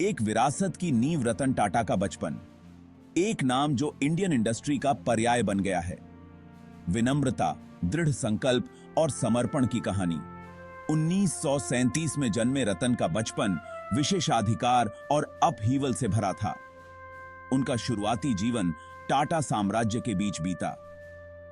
एक विरासत की नींव रतन टाटा का बचपन, एक नाम जो इंडियन इंडस्ट्री का पर्याय बन गया है। विनम्रता, दृढ़ संकल्प और समर्पण की कहानी। 1937 में जन्मे रतन का बचपन विशेषाधिकार और अपहीवल से भरा था। उनका शुरुआती जीवन टाटा साम्राज्य के बीच बीता।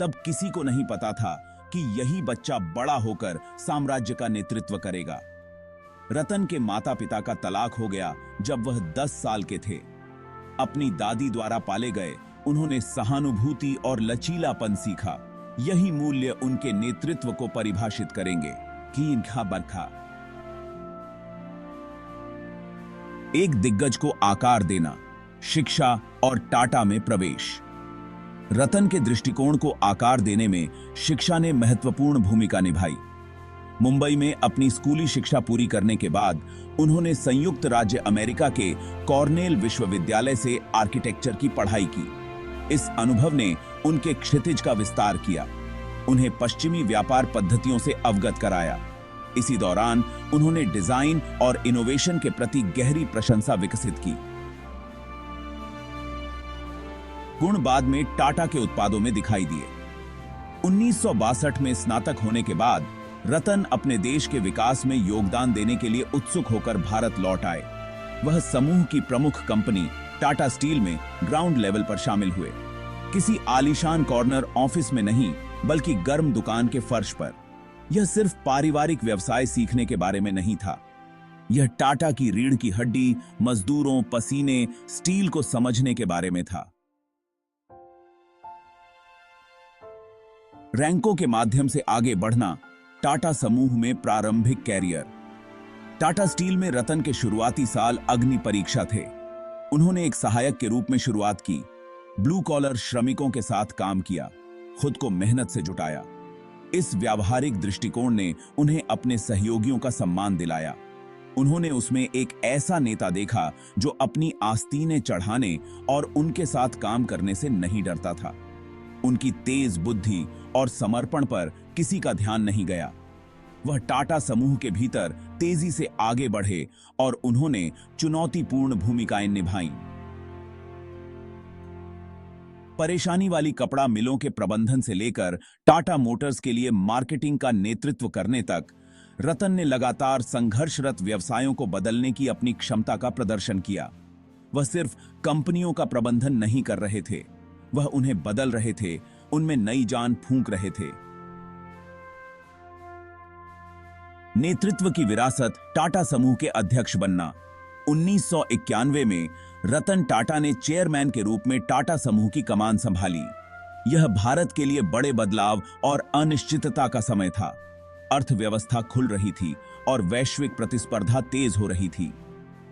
तब किसी को नहीं पता था कि यही बच्चा बड़ा होकर साम्राज्य का नेतृत्व करेगा। रतन के माता पिता का तलाक हो गया जब वह 10 साल के थे। अपनी दादी द्वारा पाले गए उन्होंने सहानुभूति और लचीलापन सीखा। यही मूल्य उनके नेतृत्व को परिभाषित करेंगे कि इनका बरखा। एक दिग्गज को आकार देना, शिक्षा और टाटा में प्रवेश। रतन के दृष्टिकोण को आकार देने में शिक्षा ने महत्वपूर्ण भूमिका निभाई। मुंबई में अपनी स्कूली शिक्षा पूरी करने के बाद उन्होंने संयुक्त राज्य अमेरिका के कॉर्नेल विश्वविद्यालय से आर्किटेक्चर की पढ़ाई की। इस अनुभव ने उनके क्षितिज का विस्तार किया, उन्हें पश्चिमी व्यापार पद्धतियों से अवगत कराया। इसी दौरान उन्होंने डिजाइन और इनोवेशन के प्रति गहरी प्रशंसा विकसित की। गुण बाद में टाटा के उत्पादों में दिखाई दिए। 1962 में स्नातक होने के बाद रतन अपने देश के विकास में योगदान देने के लिए उत्सुक होकर भारत लौट आए। वह समूह की प्रमुख कंपनी टाटा स्टील में ग्राउंड लेवल पर शामिल हुए। किसी आलीशान कॉर्नर ऑफिस में नहीं, बल्कि गर्म दुकान के फर्श पर। यह सिर्फ पारिवारिक व्यवसाय सीखने के बारे में नहीं था, यह टाटा की रीढ़ की हड्डी, मजदूरों, पसीने, स्टील को समझने के बारे में था। रैंकों के माध्यम से आगे बढ़ना, टाटा समूह में प्रारंभिक कैरियर। टाटा स्टील में रतन के शुरुआती साल अग्नि परीक्षा थे। उन्होंने एक सहायक के रूप में शुरुआत की, ब्लू कॉलर श्रमिकों के साथ काम किया, खुद को मेहनत से जुटाया। इस व्यावहारिक दृष्टिकोण ने उन्हें अपने सहयोगियों का सम्मान दिलाया। उन्होंने उसमें एक ऐसा नेता देखा जो अपनी आस्तीनें चढ़ाने और उनके साथ काम करने से नहीं डरता था। उनकी तेज बुद्धि और समर्पण पर किसी का ध्यान नहीं गया। वह टाटा समूह के भीतर तेजी से आगे बढ़े और उन्होंने चुनौतीपूर्ण भूमिकाएं निभाईं। परेशानी वाली कपड़ा मिलों के प्रबंधन से लेकर टाटा मोटर्स के लिए मार्केटिंग का नेतृत्व करने तक, रतन ने लगातार संघर्षरत व्यवसायों को बदलने की अपनी क्षमता का प्रदर्शन किया। वह सिर्फ कंपनियों का प्रबंधन नहीं कर रहे थे, वह उन्हें बदल रहे थे, उनमें नई जान फूंक रहे थे। नेतृत्व की विरासत, टाटा समूह के अध्यक्ष बनना। 1991 में रतन टाटा ने चेयरमैन के रूप में टाटा समूह की कमान संभाली। यह भारत के लिए बड़े बदलाव और अनिश्चितता का समय था। अर्थव्यवस्था खुल रही थी और वैश्विक प्रतिस्पर्धा तेज हो रही थी।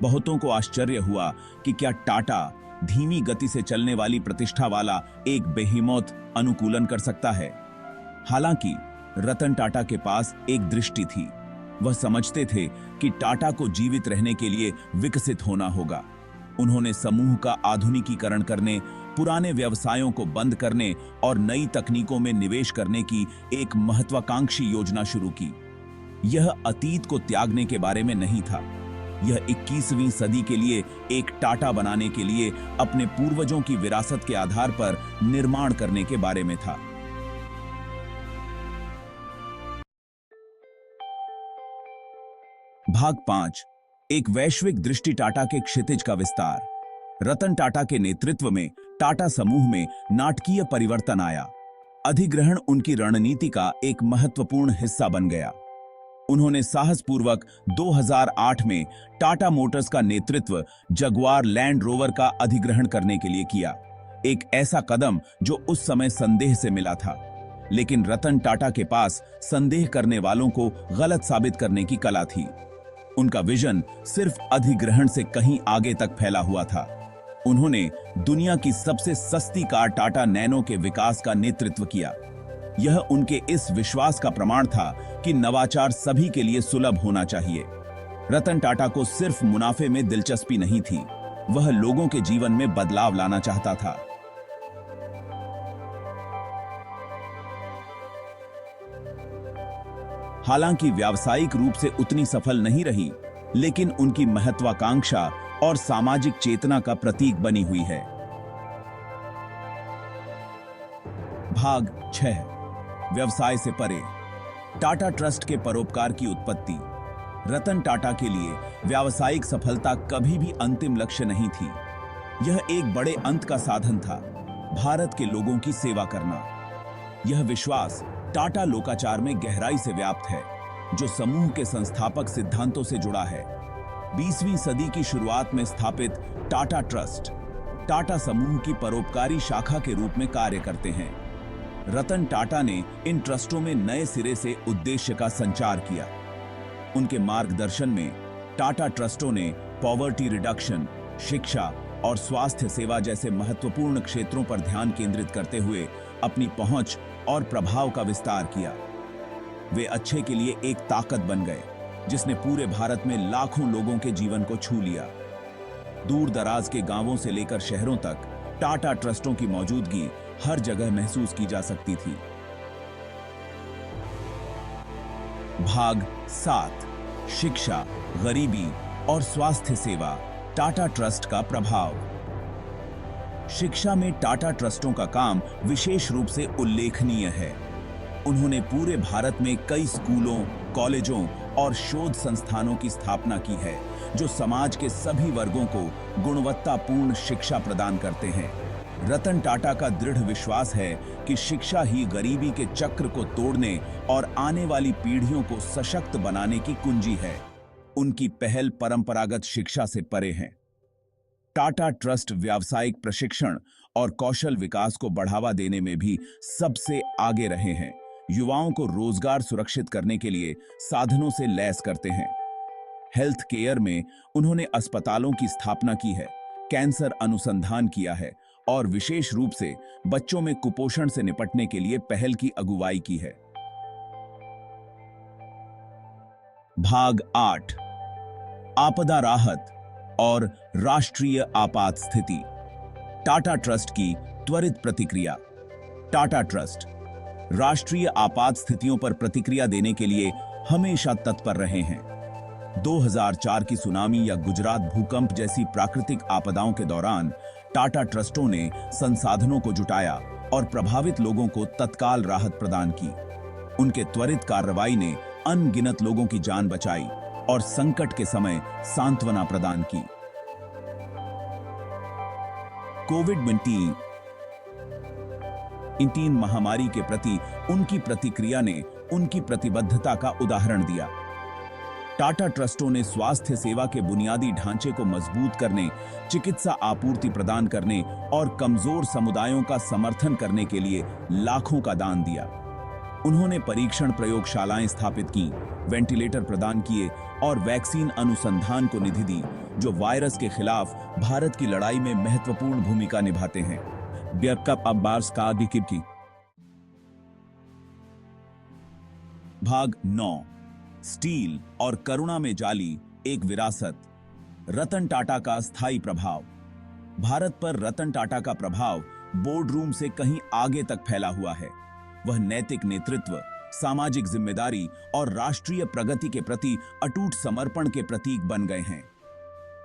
बहुतों को आश्चर्य हुआ कि क्या टाटा, धीमी गति से चलने वाली प्रतिष्ठा वाला एक बेहिमौत, अनुकूलन कर सकता है। हालांकि रतन टाटा के पास एक दृष्टि थी। वह समझते थे कि टाटा को जीवित रहने के लिए विकसित होना होगा। उन्होंने समूह का आधुनिकीकरण करने, पुराने व्यवसायों को बंद करने और नई तकनीकों में निवेश करने की एक महत्वाकांक्षी योजना शुरू की। यह अतीत को त्यागने के बारे में नहीं था, यह 21वीं सदी के लिए एक टाटा बनाने के लिए अपने पूर्वजों की विरासत के आधार पर निर्माण करने के बारे में था। भाग 5, एक वैश्विक दृष्टि, टाटा के क्षितिज का विस्तार। रतन टाटा के नेतृत्व में टाटा समूह में नाटकीय परिवर्तन आया। अधिग्रहण उनकी रणनीति का एक महत्वपूर्ण हिस्सा बन गया। उन्होंने साहसपूर्वक 2008 में टाटा मोटर्स का नेतृत्व जगुआर लैंड रोवर का अधिग्रहण करने के लिए किया। एक ऐसा कदम जो उस समय संदेह से मिला था, लेकिन रतन टाटा के पास संदेह करने वालों को गलत साबित करने की कला थी। उनका विजन सिर्फ अधिग्रहण से कहीं आगे तक फैला हुआ था। उन्होंने दुनिया की सबसे सस्ती कार टाटा नैनो के विकास का नेतृत्व किया। यह उनके इस विश्वास का प्रमाण था कि नवाचार सभी के लिए सुलभ होना चाहिए। रतन टाटा को सिर्फ मुनाफे में दिलचस्पी नहीं थी, वह लोगों के जीवन में बदलाव लाना चाहता था। हालांकि व्यावसायिक रूप से उतनी सफल नहीं रही, लेकिन उनकी महत्वाकांक्षा और सामाजिक चेतना का प्रतीक बनी हुई है। भाग 6 व्यवसाय से परे। टाटा ट्रस्ट के परोपकार की उत्पत्ति। रतन टाटा के लिए व्यावसायिक सफलता कभी भी अंतिम लक्ष्य नहीं थी। यह एक बड़े अंत का साधन था, भारत के लोगों की सेवा करना। यह विश्वास टाटा लोकाचार में गहराई से व्याप्त है, जो समूह के संस्थापक सिद्धांतों से जुड़ा है। 20वीं सदी की शुरुआत में स्थापित टाटा ट्रस्ट टाटा समूह की परोपकारी शाखा के रूप में कार्य करते हैं। रतन टाटा ने इन ट्रस्टों में नए सिरे से उद्देश्य का संचार किया। उनके मार्गदर्शन में टाटा ट्रस्टों ने पॉवर्टी रिडक्शन, शिक्षा और स्वास्थ्य सेवा जैसे महत्वपूर्ण क्षेत्रों पर ध्यान केंद्रित करते हुए अपनी पहुंच और प्रभाव का विस्तार किया। वे अच्छे के लिए एक ताकत बन गए, जिसने पूरे भारत में लाखों लोगों के जीवन को छू लिया। दूर दराज के गांवों से लेकर शहरों तक टाटा ट्रस्टों की मौजूदगी हर जगह महसूस की जा सकती थी। भाग 7 शिक्षा, गरीबी और स्वास्थ्य सेवा। टाटा ट्रस्ट का प्रभाव। शिक्षा में टाटा ट्रस्टों का काम विशेष रूप से उल्लेखनीय है। उन्होंने पूरे भारत में कई स्कूलों, कॉलेजों और शोध संस्थानों की स्थापना की है, जो समाज के सभी वर्गों को गुणवत्तापूर्ण शिक्षा प्रदान करते हैं। रतन टाटा का दृढ़ विश्वास है कि शिक्षा ही गरीबी के चक्र को तोड़ने और आने वाली पीढ़ियों को सशक्त बनाने की कुंजी है। उनकी पहल परंपरागत शिक्षा से परे है। टाटा ट्रस्ट व्यावसायिक प्रशिक्षण और कौशल विकास को बढ़ावा देने में भी सबसे आगे रहे हैं। युवाओं को रोजगार सुरक्षित करने के लिए साधनों से लैस करते हैं। हेल्थ केयर में उन्होंने अस्पतालों की स्थापना की है, कैंसर अनुसंधान किया है और विशेष रूप से बच्चों में कुपोषण से निपटने के लिए पहल की अगुवाई की है। भाग 8 आपदा राहत और राष्ट्रीय आपात स्थिति। टाटा ट्रस्ट की त्वरित प्रतिक्रिया। टाटा ट्रस्ट राष्ट्रीय आपात स्थितियों पर प्रतिक्रिया देने के लिए हमेशा तत्पर रहे हैं। 2004 की सुनामी या गुजरात भूकंप जैसी प्राकृतिक आपदाओं के दौरान टाटा ट्रस्टों ने संसाधनों को जुटाया और प्रभावित लोगों को तत्काल राहत प्रदान की। उनके त्वरित कार्रवाई ने अनगिनत लोगों की जान बचाई और संकट के समय सांत्वना प्रदान की। कोविड-19 महामारी के प्रति उनकी प्रतिक्रिया ने उनकी प्रतिबद्धता का उदाहरण दिया। टाटा ट्रस्टों ने स्वास्थ्य सेवा के बुनियादी ढांचे को मजबूत करने, चिकित्सा आपूर्ति प्रदान करने और कमजोर समुदायों का समर्थन करने के लिए लाखों का दान दिया। उन्होंने परीक्षण प्रयोगशालाएं स्थापित की, वेंटिलेटर प्रदान किए और वैक्सीन अनुसंधान को निधि दी, जो वायरस के खिलाफ भारत की लड़ाई में महत्वपूर्ण भूमिका निभाते हैं। भाग 9 स्टील और करुणा में जाली एक विरासत। रतन टाटा का स्थायी प्रभाव। भारत पर रतन टाटा का प्रभाव बोर्डरूम से कहीं आगे तक फैला हुआ है। वह नैतिक नेतृत्व, सामाजिक जिम्मेदारी और राष्ट्रीय प्रगति के प्रति अटूट समर्पण के प्रतीक बन गए हैं।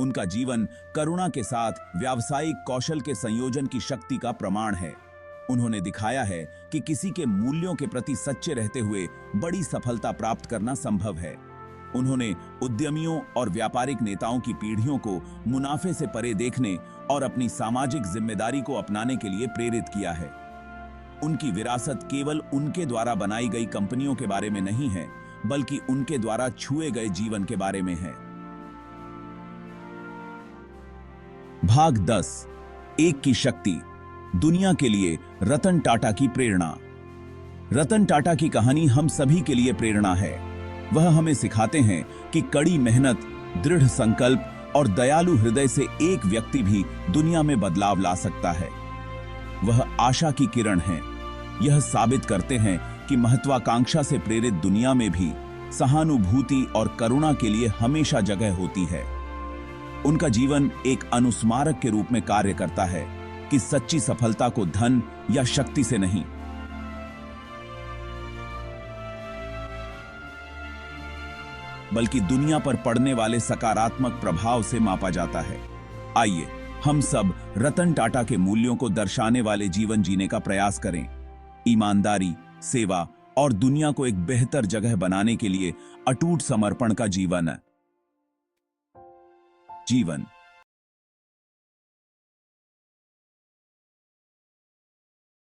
उनका जीवन करुणा के साथ व्यावसायिक कौशल के संयोजन की शक्ति का प्रमाण है। उन्होंने दिखाया है कि किसी के मूल्यों के प्रति सच्चे रहते हुए बड़ी सफलता प्राप्त करना संभव है। उन्होंने उद्यमियों और व्यापारिक नेताओं की पीढ़ियों को मुनाफे से परे देखने और अपनी सामाजिक जिम्मेदारी को अपनाने के लिए प्रेरित किया है। उनकी विरासत केवल उनके द्वारा बनाई गई कंपनियों के बारे में नहीं है, बल्कि उनके द्वारा छुए गए जीवन के बारे में है। भाग 10 एक की शक्ति। दुनिया के लिए रतन टाटा की प्रेरणा। रतन टाटा की कहानी हम सभी के लिए प्रेरणा है। वह हमें सिखाते हैं कि कड़ी मेहनत, दृढ़ संकल्प और दयालु हृदय से एक व्यक्ति भी दुनिया में बदलाव ला सकता है। वह आशा की किरण हैं। यह साबित करते हैं कि महत्वाकांक्षा से प्रेरित दुनिया में भी सहानुभूति और करुणा के लिए हमेशा जगह होती है। उनका जीवन एक अनुस्मारक के रूप में कार्य करता है कि सच्ची सफलता को धन या शक्ति से नहीं, बल्कि दुनिया पर पड़ने वाले सकारात्मक प्रभाव से मापा जाता है। आइए हम सब रतन टाटा के मूल्यों को दर्शाने वाले जीवन जीने का प्रयास करें। ईमानदारी, सेवा और दुनिया को एक बेहतर जगह बनाने के लिए अटूट समर्पण का जीवन।